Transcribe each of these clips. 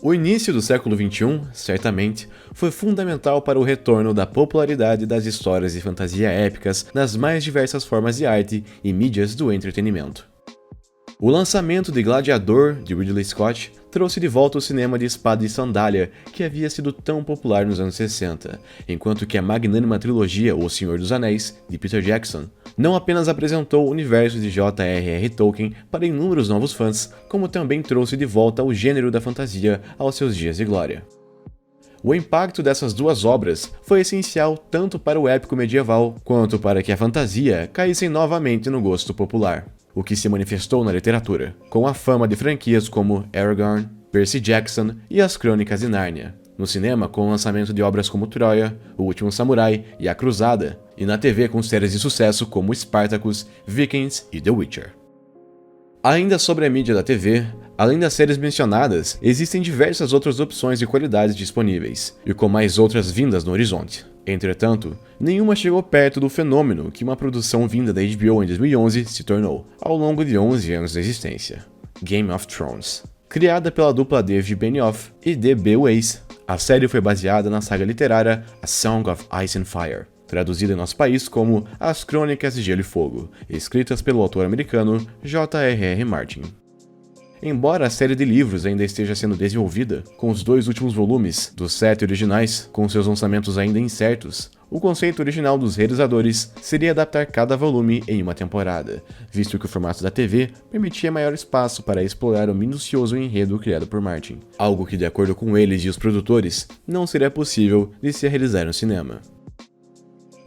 O início do século XXI, certamente, foi fundamental para o retorno da popularidade das histórias de fantasia épicas nas mais diversas formas de arte e mídias do entretenimento. O lançamento de Gladiador, de Ridley Scott, trouxe de volta o cinema de espada e sandália que havia sido tão popular nos anos 60, enquanto que a magnânima trilogia O Senhor dos Anéis, de Peter Jackson, não apenas apresentou o universo de J.R.R. Tolkien para inúmeros novos fãs, como também trouxe de volta o gênero da fantasia aos seus dias de glória. O impacto dessas duas obras foi essencial tanto para o épico medieval quanto para que a fantasia caísse novamente no gosto popular, o que se manifestou na literatura, com a fama de franquias como Aragorn, Percy Jackson e As Crônicas de Nárnia, no cinema com o lançamento de obras como Troia, O Último Samurai e A Cruzada, e na TV com séries de sucesso como Spartacus, Vikings e The Witcher. Ainda sobre a mídia da TV, além das séries mencionadas, existem diversas outras opções de qualidade disponíveis, e com mais outras vindas no horizonte. Entretanto, nenhuma chegou perto do fenômeno que uma produção vinda da HBO em 2011 se tornou, ao longo de 11 anos de existência: Game of Thrones. Criada pela dupla David Benioff e D.B. Weiss, a série foi baseada na saga literária A Song of Ice and Fire, traduzida em nosso país como As Crônicas de Gelo e Fogo, escritas pelo autor americano J.R.R. Martin. Embora a série de livros ainda esteja sendo desenvolvida, com os 2 últimos volumes dos 7 originais com seus lançamentos ainda incertos, o conceito original dos realizadores seria adaptar cada volume em uma temporada, visto que o formato da TV permitia maior espaço para explorar o minucioso enredo criado por Martin, algo que, de acordo com eles e os produtores, não seria possível de se realizar no cinema.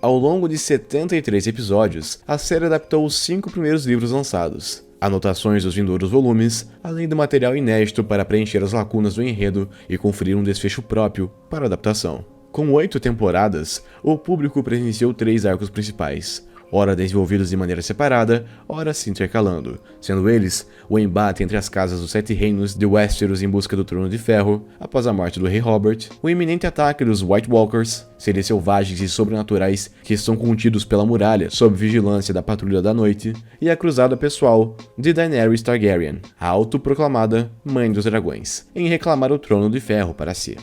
Ao longo de 73 episódios, a série adaptou os 5 primeiros livros lançados, anotações dos vindouros volumes, além do material inédito para preencher as lacunas do enredo e conferir um desfecho próprio para a adaptação. Com 8 temporadas, o público presenciou 3 arcos principais, ora desenvolvidos de maneira separada, ora se intercalando, sendo eles o embate entre as casas dos 7 reinos de Westeros em busca do Trono de Ferro, após a morte do rei Robert, o iminente ataque dos White Walkers, seres selvagens e sobrenaturais que estão contidos pela muralha sob vigilância da Patrulha da Noite, e a cruzada pessoal de Daenerys Targaryen, a autoproclamada Mãe dos Dragões, em reclamar o Trono de Ferro para si.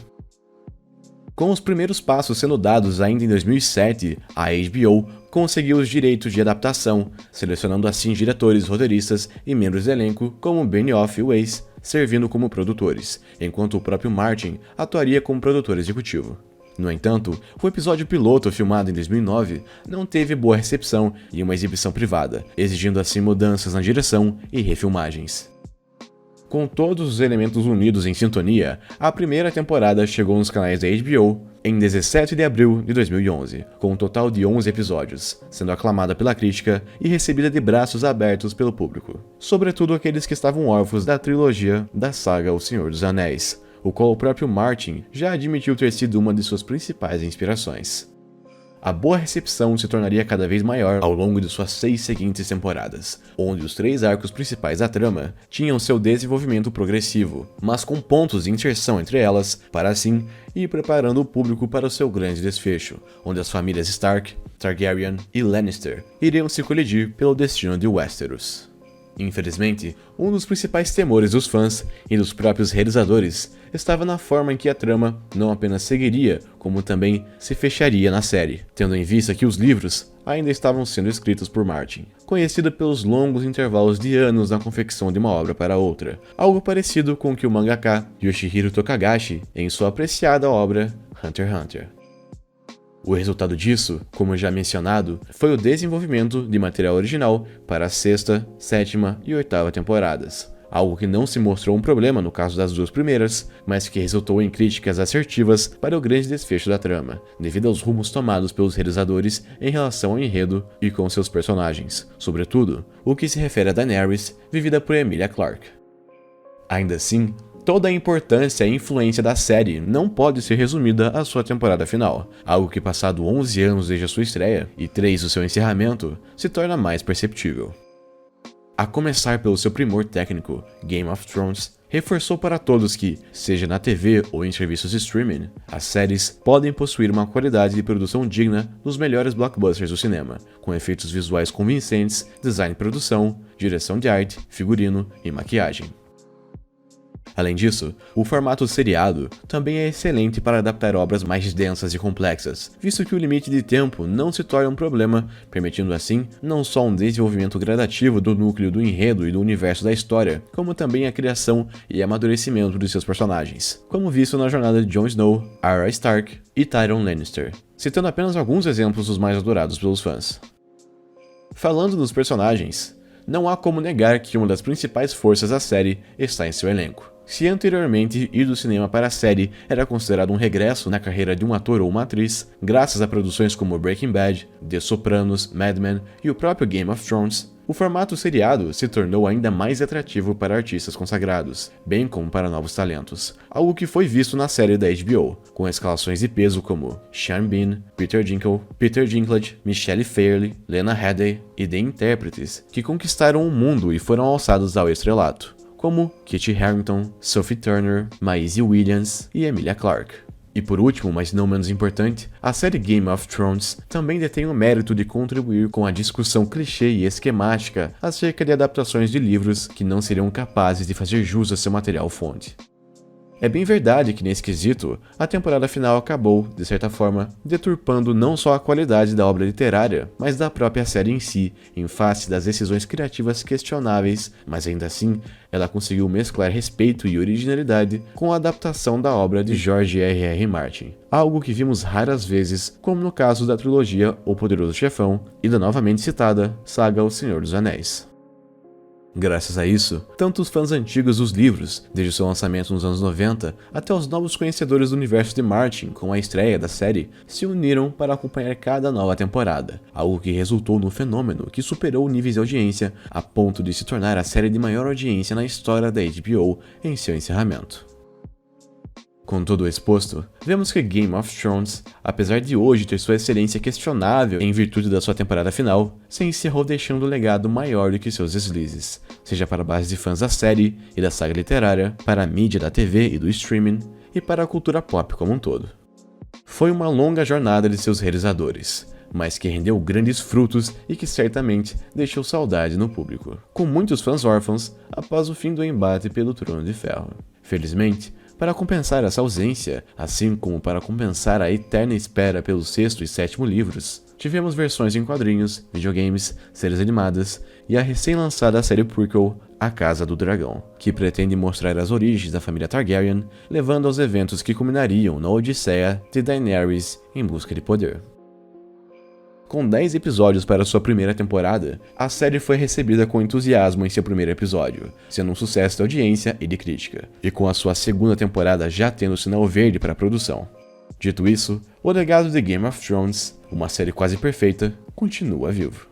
Com os primeiros passos sendo dados ainda em 2007, a HBO conseguiu os direitos de adaptação, selecionando assim diretores, roteiristas e membros do elenco como Benioff e Weiss, servindo como produtores, enquanto o próprio Martin atuaria como produtor executivo. No entanto, o episódio piloto, filmado em 2009, não teve boa recepção e uma exibição privada, exigindo assim mudanças na direção e refilmagens. Com todos os elementos unidos em sintonia, a primeira temporada chegou nos canais da HBO em 17 de abril de 2011, com um total de 11 episódios, sendo aclamada pela crítica e recebida de braços abertos pelo público, sobretudo aqueles que estavam órfãos da trilogia da saga O Senhor dos Anéis, o qual o próprio Martin já admitiu ter sido uma de suas principais inspirações. A boa recepção se tornaria cada vez maior ao longo de suas 6 seguintes temporadas, onde os 3 arcos principais da trama tinham seu desenvolvimento progressivo, mas com pontos de inserção entre elas, para assim ir preparando o público para o seu grande desfecho, onde as famílias Stark, Targaryen e Lannister iriam se colidir pelo destino de Westeros. Infelizmente, um dos principais temores dos fãs e dos próprios realizadores estava na forma em que a trama não apenas seguiria, como também se fecharia na série, tendo em vista que os livros ainda estavam sendo escritos por Martin, conhecido pelos longos intervalos de anos na confecção de uma obra para outra, algo parecido com o que o mangaka Yoshihiro Tokagashi em sua apreciada obra Hunter x Hunter. O resultado disso, como já mencionado, foi o desenvolvimento de material original para a 6ª, 7ª e 8ª temporadas, algo que não se mostrou um problema no caso das 2 primeiras, mas que resultou em críticas assertivas para o grande desfecho da trama, devido aos rumos tomados pelos realizadores em relação ao enredo e com seus personagens, sobretudo o que se refere a Daenerys, vivida por Emilia Clarke. Ainda assim, toda a importância e influência da série não pode ser resumida à sua temporada final, algo que passado 11 anos desde a sua estreia e 3 do seu encerramento, se torna mais perceptível. A começar pelo seu primor técnico, Game of Thrones reforçou para todos que, seja na TV ou em serviços de streaming, as séries podem possuir uma qualidade de produção digna dos melhores blockbusters do cinema, com efeitos visuais convincentes, design de produção, direção de arte, figurino e maquiagem. Além disso, o formato seriado também é excelente para adaptar obras mais densas e complexas, visto que o limite de tempo não se torna um problema, permitindo assim não só um desenvolvimento gradativo do núcleo do enredo e do universo da história, como também a criação e amadurecimento de seus personagens, como visto na jornada de Jon Snow, Arya Stark e Tyrion Lannister, citando apenas alguns exemplos dos mais adorados pelos fãs. Falando dos personagens, não há como negar que uma das principais forças da série está em seu elenco. Se anteriormente ir do cinema para a série era considerado um regresso na carreira de um ator ou uma atriz, graças a produções como Breaking Bad, The Sopranos, Mad Men e o próprio Game of Thrones, o formato seriado se tornou ainda mais atrativo para artistas consagrados, bem como para novos talentos, algo que foi visto na série da HBO, com escalações de peso como Sean Bean, Peter Dinklage, Michelle Fairley, Lena Headey e de intérpretes que conquistaram o mundo e foram alçados ao estrelato, como Kit Harington, Sophie Turner, Maisie Williams e Emilia Clarke. E por último, mas não menos importante, a série Game of Thrones também detém o mérito de contribuir com a discussão clichê e esquemática acerca de adaptações de livros que não seriam capazes de fazer jus a seu material fonte. É bem verdade que nesse quesito, a temporada final acabou, de certa forma, deturpando não só a qualidade da obra literária, mas da própria série em si, em face das decisões criativas questionáveis, mas ainda assim, ela conseguiu mesclar respeito e originalidade com a adaptação da obra de George R.R. Martin, algo que vimos raras vezes, como no caso da trilogia O Poderoso Chefão e da novamente citada saga O Senhor dos Anéis. Graças a isso, tanto os fãs antigos dos livros, desde seu lançamento nos anos 90, até os novos conhecedores do universo de Martin com a estreia da série, se uniram para acompanhar cada nova temporada, algo que resultou no fenômeno que superou níveis de audiência a ponto de se tornar a série de maior audiência na história da HBO em seu encerramento. Com tudo o exposto, vemos que Game of Thrones, apesar de hoje ter sua excelência questionável em virtude da sua temporada final, se encerrou deixando um legado maior do que seus deslizes, seja para a base de fãs da série e da saga literária, para a mídia da TV e do streaming, e para a cultura pop como um todo. Foi uma longa jornada de seus realizadores, mas que rendeu grandes frutos e que certamente deixou saudade no público, com muitos fãs órfãos após o fim do embate pelo Trono de Ferro. Felizmente, para compensar essa ausência, assim como para compensar a eterna espera pelos 6º e 7º livros, tivemos versões em quadrinhos, videogames, séries animadas e a recém-lançada série prequel A Casa do Dragão, que pretende mostrar as origens da família Targaryen, levando aos eventos que culminariam na odisseia de Daenerys em busca de poder. Com 10 episódios para sua primeira temporada, a série foi recebida com entusiasmo em seu primeiro episódio, sendo um sucesso de audiência e de crítica, e com a sua segunda temporada já tendo sinal verde para a produção. Dito isso, o legado de Game of Thrones, uma série quase perfeita, continua vivo.